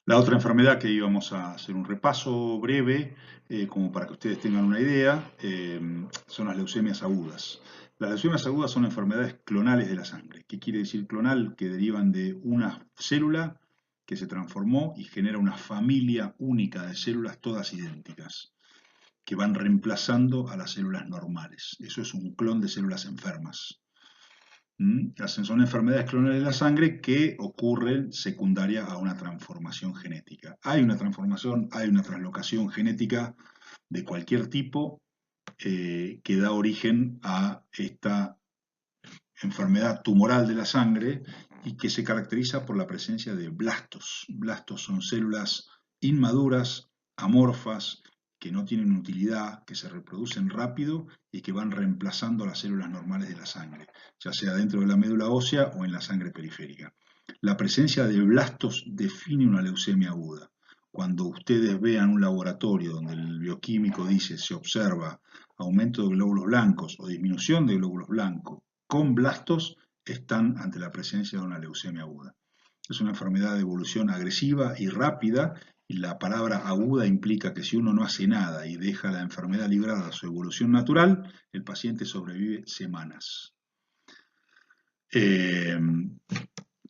La otra enfermedad que íbamos a hacer un repaso breve, como para que ustedes tengan una idea, son las leucemias agudas. Las leucemias agudas son enfermedades clonales de la sangre. ¿Qué quiere decir clonal? Que derivan de una célula que se transformó y genera una familia única de células todas idénticas, que van reemplazando a las células normales. Eso es un clon de células enfermas. Son enfermedades clonales de la sangre que ocurren secundaria a una transformación genética. Hay una transformación, hay una translocación genética de cualquier tipo que da origen a esta enfermedad tumoral de la sangre y que se caracteriza por la presencia de blastos. Blastos son células inmaduras, amorfas, que no tienen utilidad, que se reproducen rápido y que van reemplazando las células normales de la sangre, ya sea dentro de la médula ósea o en la sangre periférica. La presencia de blastos define una leucemia aguda. Cuando ustedes vean un laboratorio donde el bioquímico dice se observa aumento de glóbulos blancos o disminución de glóbulos blancos con blastos, están ante la presencia de una leucemia aguda. Es una enfermedad de evolución agresiva y rápida, y la palabra aguda implica que si uno no hace nada y deja la enfermedad librada a su evolución natural, el paciente sobrevive semanas.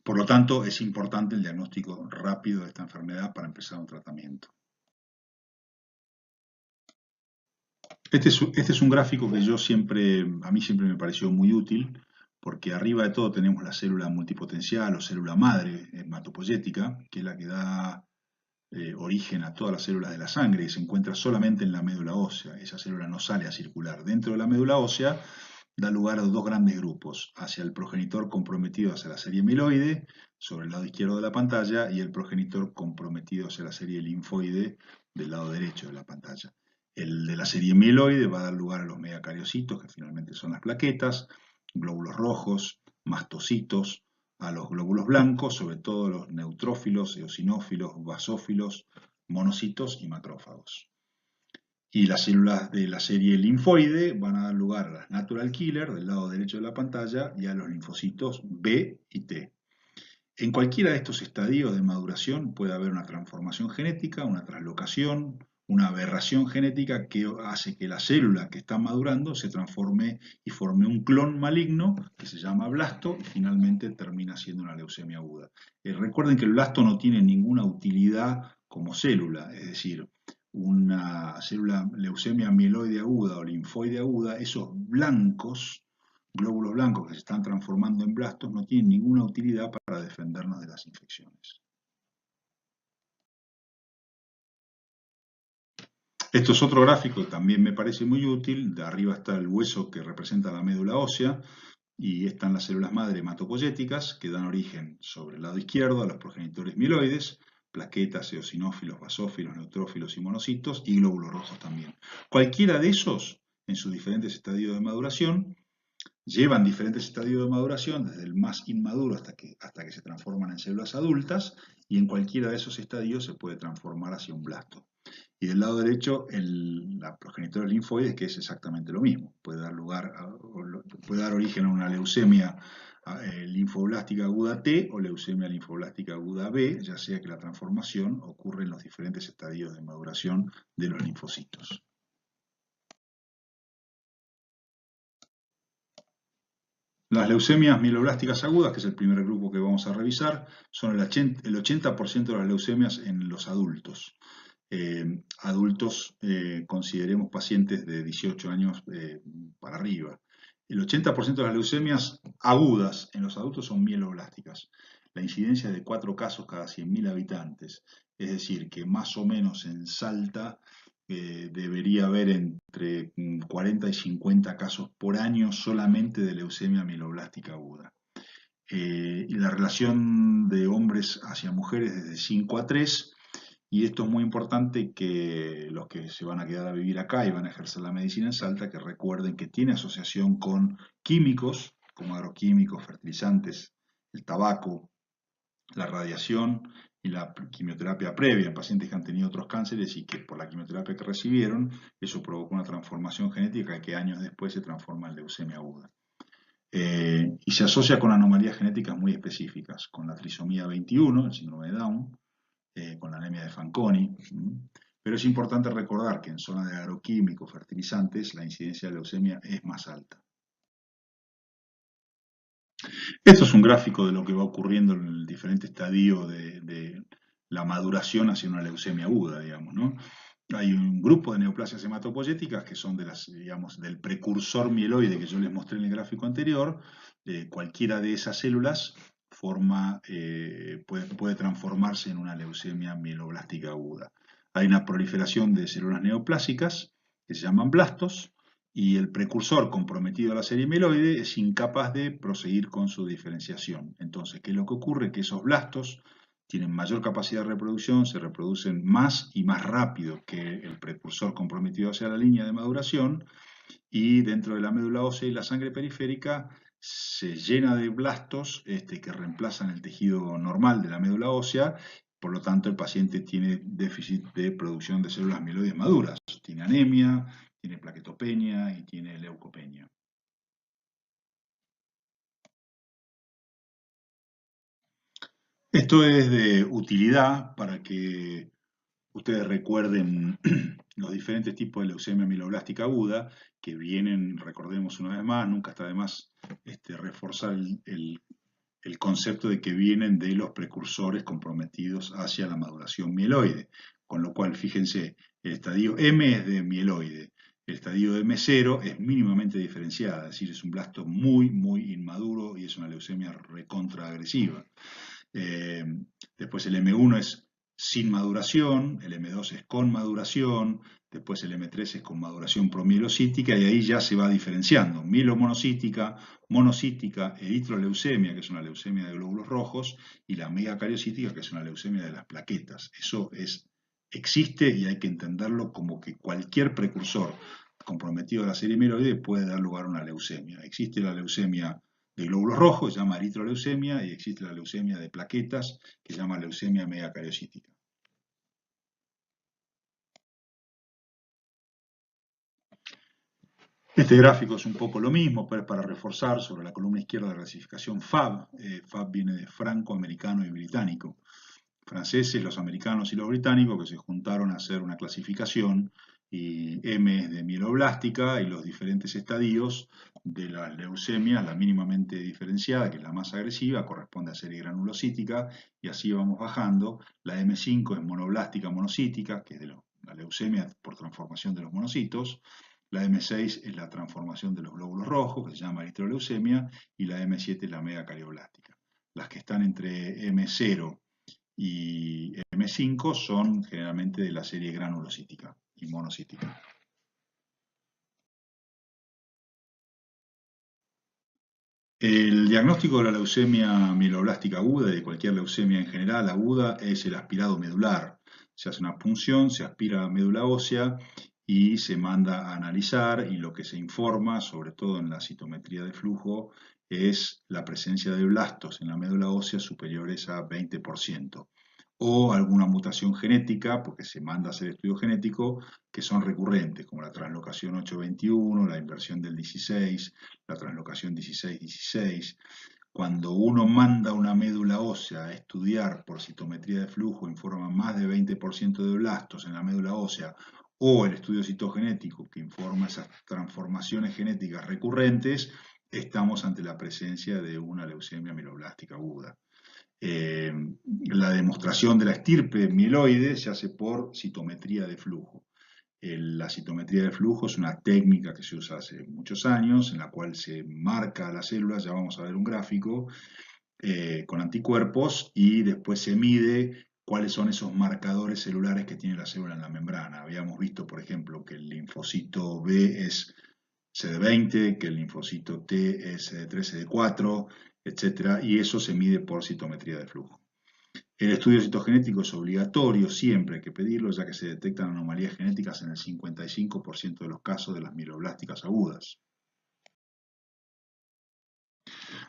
Por lo tanto, es importante el diagnóstico rápido de esta enfermedad para empezar un tratamiento. Este es un gráfico que a mí siempre me pareció muy útil, porque arriba de todo tenemos la célula multipotencial o célula madre hematopoyética, que es la que da origen a todas las células de la sangre y se encuentra solamente en la médula ósea. Esa célula no sale a circular. Dentro de la médula ósea da lugar a dos grandes grupos, hacia el progenitor comprometido hacia la serie mieloide, sobre el lado izquierdo de la pantalla, y el progenitor comprometido hacia la serie linfoide del lado derecho de la pantalla. El de la serie mieloide va a dar lugar a los megacariocitos, que finalmente son las plaquetas, glóbulos rojos, mastocitos, a los glóbulos blancos, sobre todo los neutrófilos, eosinófilos, basófilos, monocitos y macrófagos. Y las células de la serie linfoide van a dar lugar a las natural killer del lado derecho de la pantalla y a los linfocitos B y T. En cualquiera de estos estadios de maduración puede haber una transformación genética, una translocación, una aberración genética que hace que la célula que está madurando se transforme y forme un clon maligno que se llama blasto y finalmente termina siendo una leucemia aguda. Recuerden que el blasto no tiene ninguna utilidad como célula, es decir, una célula leucemia mieloide aguda o linfoide aguda, esos blancos, glóbulos blancos que se están transformando en blastos, no tienen ninguna utilidad para defendernos de las infecciones. Esto es otro gráfico que también me parece muy útil. De arriba está el hueso que representa la médula ósea y están las células madre hematopoyéticas que dan origen sobre el lado izquierdo a los progenitores mieloides, plaquetas, eosinófilos, basófilos, neutrófilos y monocitos, y glóbulos rojos también. Cualquiera de esos, en sus diferentes estadios de maduración, llevan diferentes estadios de maduración, desde el más inmaduro hasta que se transforman en células adultas, y en cualquiera de esos estadios se puede transformar hacia un blasto. Y del lado derecho, la progenitora linfoide, que es exactamente lo mismo. Puede dar origen a una leucemia linfoblástica aguda T o leucemia linfoblástica aguda B, ya sea que la transformación ocurre en los diferentes estadios de maduración de los linfocitos. Las leucemias mieloblásticas agudas, que es el primer grupo que vamos a revisar, son el 80% de las leucemias en los adultos. Consideremos pacientes de 18 años para arriba. El 80% de las leucemias agudas en los adultos son mieloblásticas. La incidencia es de 4 casos cada 100.000 habitantes. Es decir, que más o menos en Salta debería haber entre 40 y 50 casos por año solamente de leucemia mieloblástica aguda. Y la relación de hombres hacia mujeres es de 5 a 3, y esto es muy importante que los que se van a quedar a vivir acá y van a ejercer la medicina en Salta, que recuerden que tiene asociación con químicos, como agroquímicos, fertilizantes, el tabaco, la radiación y la quimioterapia previa en pacientes que han tenido otros cánceres y que por la quimioterapia que recibieron, eso provocó una transformación genética que años después se transforma en leucemia aguda. Y se asocia con anomalías genéticas muy específicas, con la trisomía 21, el síndrome de Down, con la anemia de Fanconi. Pero es importante recordar que en zonas de agroquímicos, fertilizantes, la incidencia de leucemia es más alta. Esto es un gráfico de lo que va ocurriendo en el diferente estadio de la maduración hacia una leucemia aguda, digamos, ¿no? Hay un grupo de neoplasias hematopoyéticas que son de las, digamos, del precursor mieloide que yo les mostré en el gráfico anterior. Cualquiera de esas células puede transformarse en una leucemia mieloblástica aguda. Hay una proliferación de células neoplásicas que se llaman blastos, y el precursor comprometido a la serie mieloide es incapaz de proseguir con su diferenciación. Entonces, ¿qué es lo que ocurre? Que esos blastos tienen mayor capacidad de reproducción, se reproducen más y más rápido que el precursor comprometido hacia la línea de maduración, y dentro de la médula ósea y la sangre periférica se llena de blastos que reemplazan el tejido normal de la médula ósea. Por lo tanto, el paciente tiene déficit de producción de células mieloides maduras, tiene anemia, tiene plaquetopenia y tiene leucopenia. Esto es de utilidad para que ustedes recuerden los diferentes tipos de leucemia mieloblástica aguda que vienen, recordemos una vez más, nunca está de más reforzar el concepto de que vienen de los precursores comprometidos hacia la maduración mieloide. Con lo cual, fíjense, el estadio M es de mieloide, el estadio M0 es mínimamente diferenciada, es decir, es un blasto muy, muy inmaduro y es una leucemia recontraagresiva. Después el M1 es sin maduración, el M2 es con maduración, después el M3 es con maduración promielocítica, y ahí ya se va diferenciando: mielomonocítica, monocítica, eritroleucemia, que es una leucemia de glóbulos rojos, y la megacariocítica, que es una leucemia de las plaquetas. Eso existe y hay que entenderlo como que cualquier precursor comprometido a la serie mieloide puede dar lugar a una leucemia. Existe la leucemia de glóbulos rojos, se llama eritroleucemia, y existe la leucemia de plaquetas, que se llama leucemia megacariocítica. Este gráfico es un poco lo mismo, pero es para reforzar sobre la columna izquierda de la clasificación FAB. FAB viene de franco-americano y británico. Franceses, los americanos y los británicos, que se juntaron a hacer una clasificación, y M es de mieloblástica, y los diferentes estadios de la leucemia, la mínimamente diferenciada, que es la más agresiva, corresponde a serie granulocítica, y así vamos bajando. La M5 es monoblástica monocítica, que es de la leucemia por transformación de los monocitos. La M6 es la transformación de los glóbulos rojos, que se llama eritroleucemia, y la M7 es la megacariblástica. Las que están entre M0 y M5 son generalmente de la serie granulocítica y monocítica. El diagnóstico de la leucemia mieloblástica aguda y de cualquier leucemia en general aguda es el aspirado medular. Se hace una punción, se aspira a médula ósea y se manda a analizar, y lo que se informa, sobre todo en la citometría de flujo, es la presencia de blastos en la médula ósea superiores a 20%. O alguna mutación genética, porque se manda a hacer estudio genético, que son recurrentes, como la translocación 821, la inversión del 16, la translocación 16-16. Cuando uno manda una médula ósea a estudiar por citometría de flujo, informa más de 20% de blastos en la médula ósea, o el estudio citogenético que informa esas transformaciones genéticas recurrentes, estamos ante la presencia de una leucemia mieloblástica aguda. La demostración de la estirpe mieloide se hace por citometría de flujo. La citometría de flujo es una técnica que se usa hace muchos años, en la cual se marca a las células, ya vamos a ver un gráfico, con anticuerpos, y después se mide cuáles son esos marcadores celulares que tiene la célula en la membrana. Habíamos visto, por ejemplo, que el linfocito B es CD20, que el linfocito T es CD3, CD4, etc. Y eso se mide por citometría de flujo. El estudio citogenético es obligatorio, siempre hay que pedirlo, ya que se detectan anomalías genéticas en el 55% de los casos de las mieloblásticas agudas.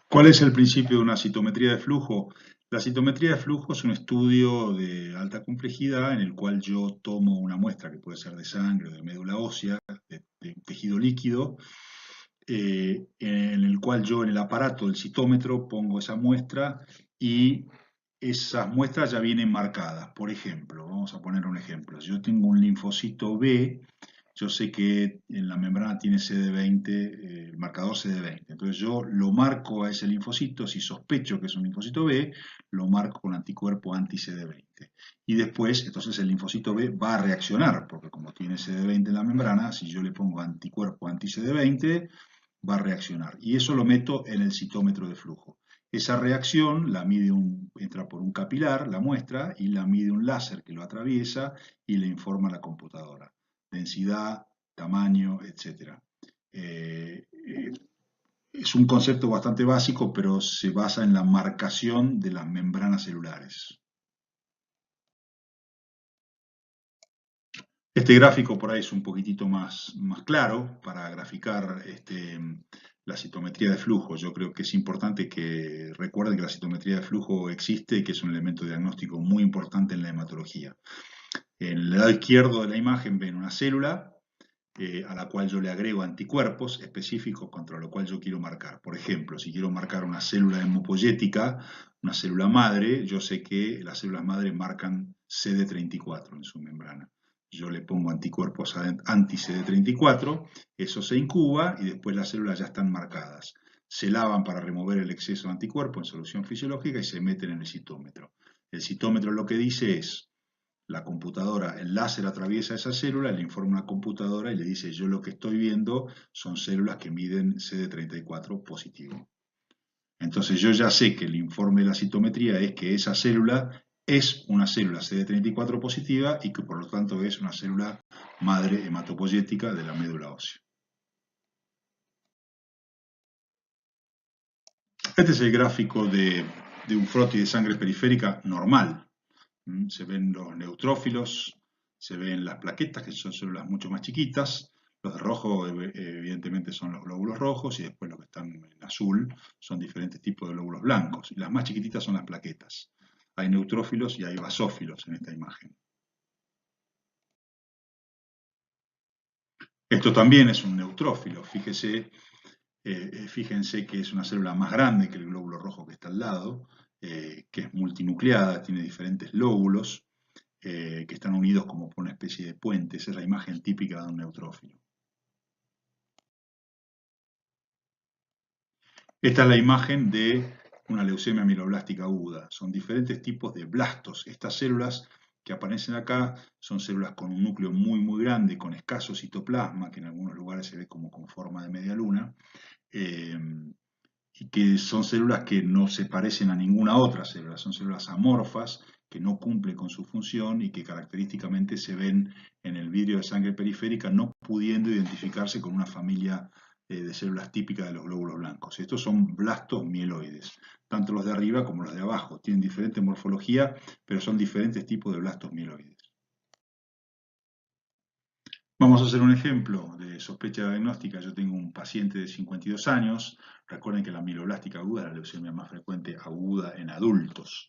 ¿Cuál es el principio de una citometría de flujo? La citometría de flujo es un estudio de alta complejidad en el cual yo tomo una muestra, que puede ser de sangre o de médula ósea, de tejido líquido, en el cual yo en el aparato del citómetro pongo esa muestra y esas muestras ya vienen marcadas. Por ejemplo, vamos a poner un ejemplo. Si yo tengo un linfocito B, yo sé que en la membrana tiene CD20, el marcador CD20. Entonces yo lo marco a ese linfocito, si sospecho que es un linfocito B, lo marco con anticuerpo anti-CD20. Y después, entonces el linfocito B va a reaccionar, porque como tiene CD20 en la membrana, si yo le pongo anticuerpo anti-CD20, va a reaccionar. Y eso lo meto en el citómetro de flujo. Esa reacción la mide entra por un capilar, la muestra, y la mide un láser que lo atraviesa y le informa a la computadora. Densidad, tamaño, etc. Es un concepto bastante básico, pero se basa en la marcación de las membranas celulares. Este gráfico por ahí es un poquitito más claro para graficar la citometría de flujo. Yo creo que es importante que recuerden que la citometría de flujo existe y que es un elemento diagnóstico muy importante en la hematología. En el lado izquierdo de la imagen ven una célula a la cual yo le agrego anticuerpos específicos contra lo cual yo quiero marcar. Por ejemplo, si quiero marcar una célula hemopoyética, una célula madre, yo sé que las células madre marcan CD34 en su membrana. Yo le pongo anticuerpos anti-CD34, eso se incuba y después las células ya están marcadas. Se lavan para remover el exceso de anticuerpo en solución fisiológica y se meten en el citómetro. El citómetro lo que dice es, la computadora, el láser atraviesa esa célula, le informa a una computadora y le dice, yo lo que estoy viendo son células que miden CD34 positivo. Entonces yo ya sé que el informe de la citometría es que esa célula es una célula CD34 positiva y que por lo tanto es una célula madre hematopoyética de la médula ósea. Este es el gráfico de un frotis de sangre periférica normal. Se ven los neutrófilos, se ven las plaquetas, que son células mucho más chiquitas. Los de rojo, evidentemente, son los glóbulos rojos, y después los que están en azul son diferentes tipos de glóbulos blancos. Y las más chiquititas son las plaquetas. Hay neutrófilos y hay basófilos en esta imagen. Esto también es un neutrófilo. Fíjense que es una célula más grande que el glóbulo rojo que está al lado, que es multinucleada, tiene diferentes lóbulos, que están unidos como por una especie de puente. Esa es la imagen típica de un neutrófilo. Esta es la imagen de una leucemia mieloblástica aguda. Son diferentes tipos de blastos. Estas células que aparecen acá son células con un núcleo muy grande, con escaso citoplasma, que en algunos lugares se ve como con forma de media luna, y que son células que no se parecen a ninguna otra célula. Son células amorfas que no cumplen con su función y que característicamente se ven en el vidrio de sangre periférica, no pudiendo identificarse con una familia de células típicas de los glóbulos blancos. Estos son blastos mieloides, tanto los de arriba como los de abajo. Tienen diferente morfología, pero son diferentes tipos de blastos mieloides. Vamos a hacer un ejemplo de sospecha diagnóstica. Yo tengo un paciente de 52 años. Recuerden que la mieloblástica aguda es la leucemia más frecuente aguda en adultos,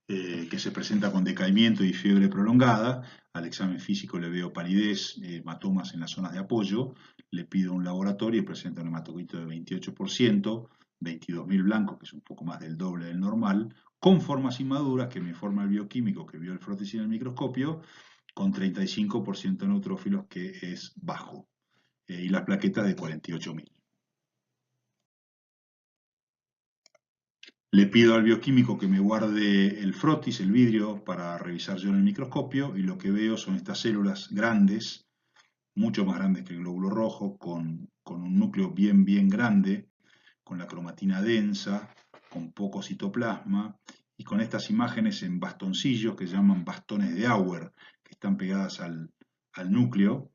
que se presenta con decaimiento y fiebre prolongada. Al examen físico le veo palidez, hematomas en las zonas de apoyo. Le pido un laboratorio y presenta un hematocrito de 28%, 22.000 blancos, que es un poco más del doble del normal, con formas inmaduras que me informa el bioquímico que vio el frotis en el microscopio, con 35% neutrófilos, que es bajo, y las plaquetas de 48.000. Le pido al bioquímico que me guarde el frotis, el vidrio, para revisar yo en el microscopio, y lo que veo son estas células grandes, mucho más grandes que el glóbulo rojo, con un núcleo bien grande, con la cromatina densa, con poco citoplasma, y con estas imágenes en bastoncillos que se llaman bastones de Auer, que están pegadas al núcleo,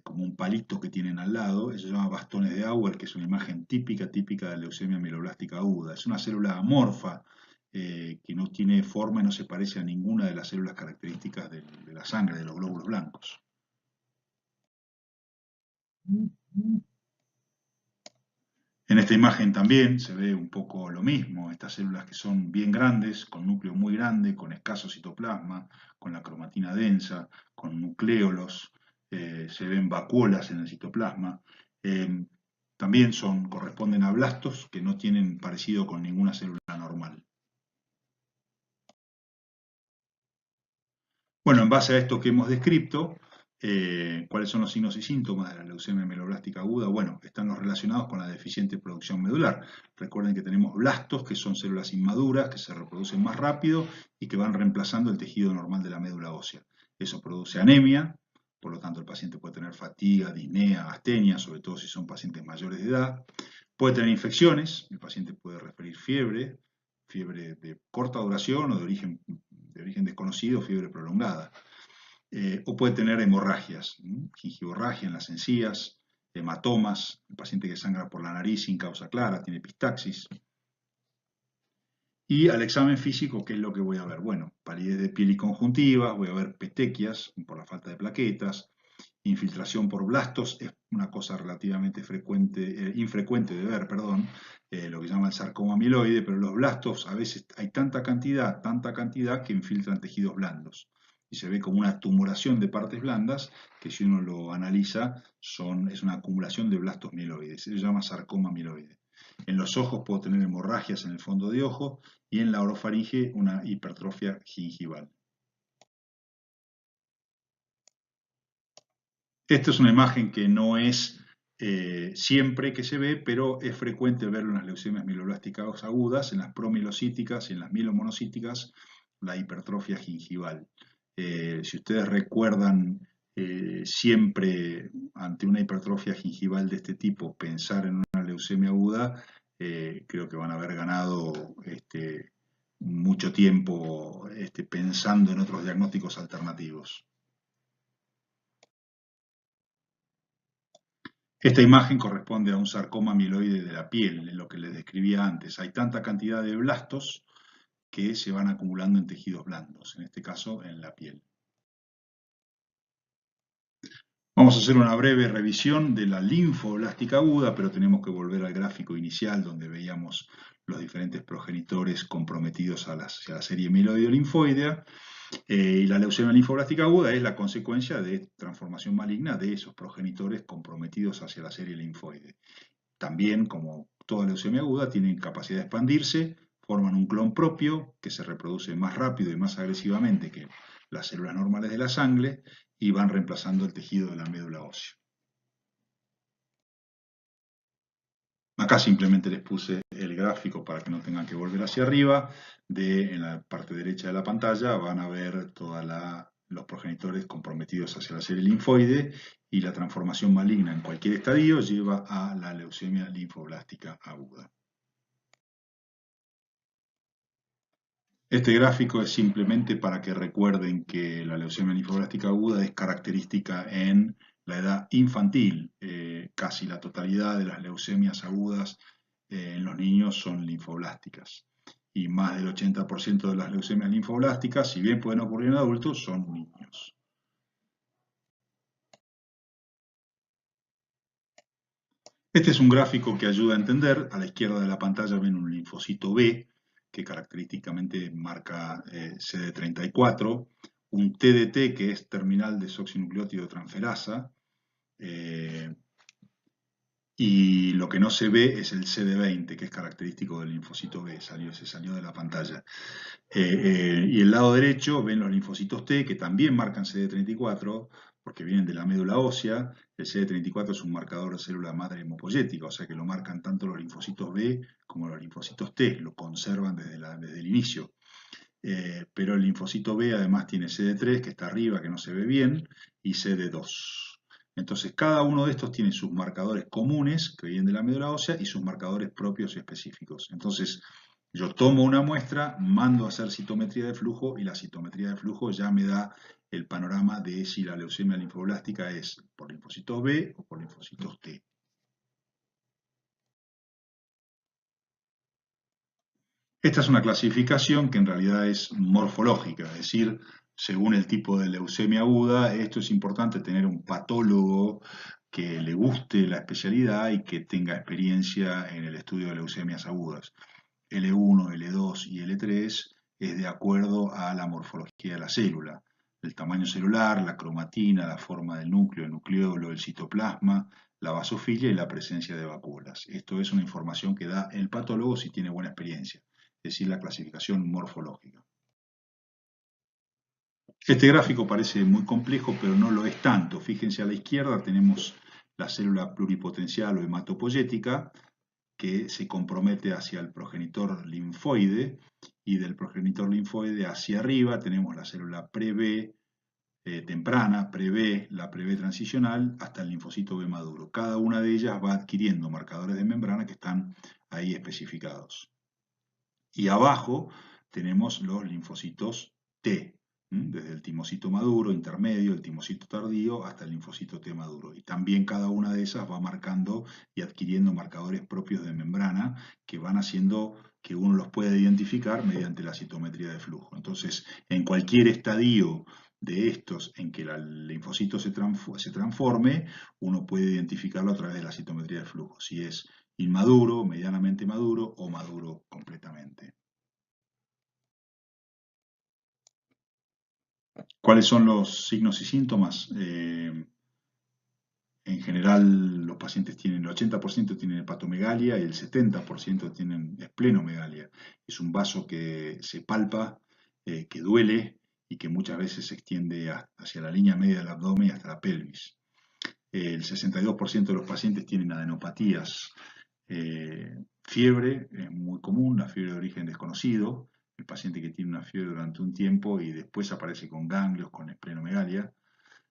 como un palito que tienen al lado. Eso se llama bastones de Auer, que es una imagen típica de leucemia mieloblástica aguda. Es una célula amorfa, que no tiene forma y no se parece a ninguna de las células características de la sangre, de los glóbulos blancos. En esta imagen también se ve un poco lo mismo, estas células que son bien grandes, con núcleo muy grande, con escaso citoplasma, con la cromatina densa, con nucleolos, se ven vacuolas en el citoplasma. También corresponden a blastos que no tienen parecido con ninguna célula normal. Bueno, en base a esto que hemos descrito, ¿cuáles son los signos y síntomas de la leucemia mieloblástica aguda? Bueno, están los relacionados con la deficiente producción medular. Recuerden que tenemos blastos, que son células inmaduras, que se reproducen más rápido y que van reemplazando el tejido normal de la médula ósea. Eso produce anemia, por lo tanto el paciente puede tener fatiga, disnea, astenia, sobre todo si son pacientes mayores de edad. Puede tener infecciones, el paciente puede referir fiebre, fiebre de corta duración o de origen desconocido, fiebre prolongada. O puede tener hemorragias, gingivorragia en las encías, hematomas, el paciente que sangra por la nariz sin causa clara, tiene epistaxis. Y al examen físico, ¿qué es lo que voy a ver? Bueno, palidez de piel y conjuntivas, voy a ver petequias por la falta de plaquetas, infiltración por blastos, es una cosa relativamente infrecuente de ver, perdón, lo que se llama el sarcoma amiloide, pero los blastos a veces hay tanta cantidad que infiltran tejidos blandos. Y se ve como una tumoración de partes blandas, que si uno lo analiza, es una acumulación de blastos mieloides. Se llama sarcoma amiloide. En los ojos puedo tener hemorragias en el fondo de ojo y en la orofaringe una hipertrofia gingival. Esta es una imagen que no es siempre que se ve, pero es frecuente verlo en las leucemias mieloblásticas agudas, en las promielocíticas y en las mielomonocíticas, la hipertrofia gingival. Si ustedes recuerdan siempre ante una hipertrofia gingival de este tipo pensar en una leucemia aguda, creo que van a haber ganado mucho tiempo pensando en otros diagnósticos alternativos. Esta imagen corresponde a un sarcoma amiloide de la piel, en lo que les describía antes. Hay tanta cantidad de blastos que se van acumulando en tejidos blandos, en este caso en la piel. Vamos a hacer una breve revisión de la linfoblástica aguda, pero tenemos que volver al gráfico inicial donde veíamos los diferentes progenitores comprometidos hacia la serie mieloide-linfoidea. Y la leucemia linfoblástica aguda es la consecuencia de transformación maligna de esos progenitores comprometidos hacia la serie linfoide. También, como toda leucemia aguda, tienen capacidad de expandirse, forman un clon propio que se reproduce más rápido y más agresivamente que las células normales de la sangre y van reemplazando el tejido de la médula ósea. Acá simplemente les puse el gráfico para que no tengan que volver hacia arriba. En la parte derecha de la pantalla van a ver todos los progenitores comprometidos hacia la serie linfoide y la transformación maligna en cualquier estadio lleva a la leucemia linfoblástica aguda. Este gráfico es simplemente para que recuerden que la leucemia linfoblástica aguda es característica en la edad infantil. Casi la totalidad de las leucemias agudas en los niños son linfoblásticas. Y más del 80% de las leucemias linfoblásticas, si bien pueden ocurrir en adultos, son niños. Este es un gráfico que ayuda a entender. A la izquierda de la pantalla ven un linfocito B, que característicamente marca CD34, un TDT, que es terminal desoxinucleótido transferasa, y lo que no se ve es el CD20, que es característico del linfocito B, se salió de la pantalla. Y el lado derecho ven los linfocitos T, que también marcan CD34, porque vienen de la médula ósea. El CD34 es un marcador de célula madre hemopoyética, o sea que lo marcan tanto los linfocitos B como los linfocitos T, lo conservan desde el inicio. Pero el linfocito B además tiene CD3, que está arriba, que no se ve bien, y CD2. Entonces, cada uno de estos tiene sus marcadores comunes, que vienen de la médula ósea, y sus marcadores propios y específicos. Entonces, yo tomo una muestra, mando a hacer citometría de flujo, y la citometría de flujo ya me da el panorama de si la leucemia linfoblástica es por linfocitos B o por linfocitos T. Esta es una clasificación que en realidad es morfológica, es decir, según el tipo de leucemia aguda, esto es importante tener un patólogo que le guste la especialidad y que tenga experiencia en el estudio de leucemias agudas. L1, L2 y L3 es de acuerdo a la morfología de la célula, el tamaño celular, la cromatina, la forma del núcleo, el nucleolo, el citoplasma, la basofilia y la presencia de vacuolas. Esto es una información que da el patólogo si tiene buena experiencia, es decir, la clasificación morfológica. Este gráfico parece muy complejo, pero no lo es tanto. Fíjense, a la izquierda tenemos la célula pluripotencial o hematopoyética, que se compromete hacia el progenitor linfoide, y del progenitor linfoide hacia arriba tenemos la célula pre-B temprana, pre-B, la pre-B transicional, hasta el linfocito B maduro. Cada una de ellas va adquiriendo marcadores de membrana que están ahí especificados. Y abajo tenemos los linfocitos T, desde el timocito maduro, intermedio, el timocito tardío, hasta el linfocito T maduro. Y también cada una de esas va marcando y adquiriendo marcadores propios de membrana que van haciendo que uno los pueda identificar mediante la citometría de flujo. Entonces, en cualquier estadio de estos en que el linfocito se transforme, uno puede identificarlo a través de la citometría de flujo, si es inmaduro, medianamente maduro o maduro completamente. ¿Cuáles son los signos y síntomas? En general, los pacientes tienen, el 80% tienen hepatomegalia y el 70% tienen esplenomegalia. Es un vaso que se palpa, que duele y que muchas veces se extiende hacia la línea media del abdomen y hasta la pelvis. El 62% de los pacientes tienen adenopatías. Fiebre es muy común, la fiebre de origen desconocido, el paciente que tiene una fiebre durante un tiempo y después aparece con ganglios, con esplenomegalia.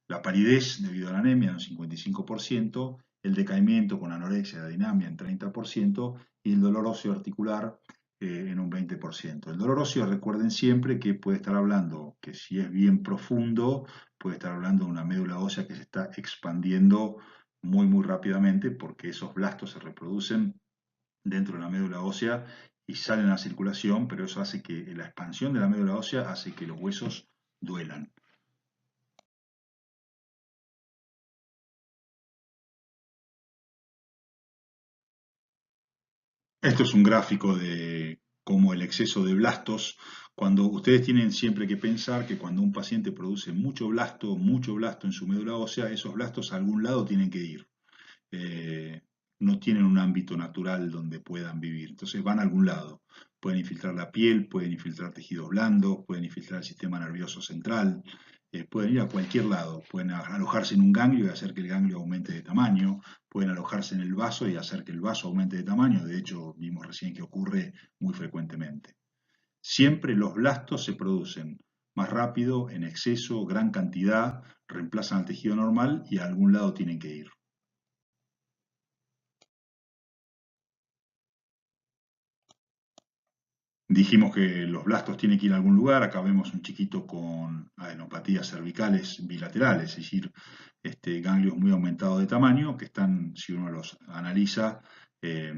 La palidez debido a la anemia en un 55%, el decaimiento con anorexia y adinamia en 30% y el dolor óseo articular en un 20%. El dolor óseo, recuerden siempre que puede estar hablando, que si es bien profundo, puede estar hablando de una médula ósea que se está expandiendo muy rápidamente porque esos blastos se reproducen dentro de la médula ósea y salen a la circulación, pero eso hace que la expansión de la médula ósea hace que los huesos duelan. Esto es un gráfico de cómo el exceso de blastos, cuando ustedes tienen siempre que pensar que cuando un paciente produce mucho blasto en su médula ósea, esos blastos a algún lado tienen que ir. No tienen un ámbito natural donde puedan vivir, entonces van a algún lado. Pueden infiltrar la piel, pueden infiltrar tejidos blandos, pueden infiltrar el sistema nervioso central, pueden ir a cualquier lado, pueden alojarse en un ganglio y hacer que el ganglio aumente de tamaño, pueden alojarse en el vaso y hacer que el vaso aumente de tamaño, de hecho vimos recién que ocurre muy frecuentemente. Siempre los blastos se producen más rápido, en exceso, gran cantidad, reemplazan al tejido normal y a algún lado tienen que ir. Dijimos que los blastos tienen que ir a algún lugar. Acá vemos un chiquito con adenopatías cervicales bilaterales, es decir, ganglios muy aumentados de tamaño, que están, si uno los analiza, eh,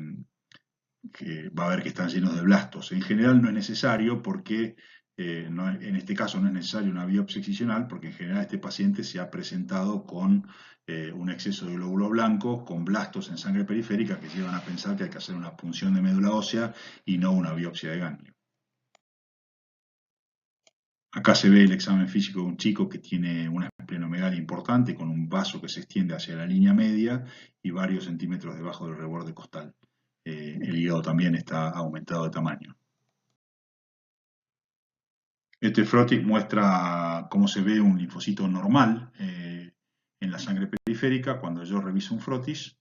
que va a ver que están llenos de blastos. En general no es necesario porque, en este caso no es necesario una biopsia excisional, porque en general este paciente se ha presentado con un exceso de glóbulos blancos, con blastos en sangre periférica que llevan a pensar que hay que hacer una punción de médula ósea y no una biopsia de ganglio. Acá se ve el examen físico de un chico que tiene una esplenomegalia importante con un vaso que se extiende hacia la línea media y varios centímetros debajo del reborde costal. El hígado también está aumentado de tamaño. Este frotis muestra cómo se ve un linfocito normal en la sangre periférica cuando yo reviso un frotis.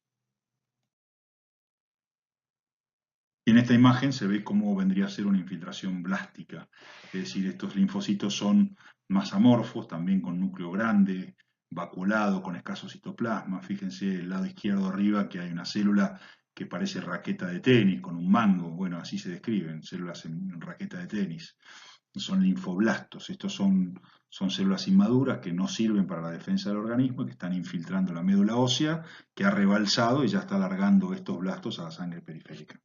Y en esta imagen se ve cómo vendría a ser una infiltración blástica, es decir, estos linfocitos son más amorfos, también con núcleo grande, vacuolado, con escaso citoplasma. Fíjense el lado izquierdo arriba que hay una célula que parece raqueta de tenis, con un mango, bueno, así se describen, células en raqueta de tenis. Son linfoblastos, estos son células inmaduras que no sirven para la defensa del organismo y que están infiltrando la médula ósea, que ha rebalsado y ya está alargando estos blastos a la sangre periférica.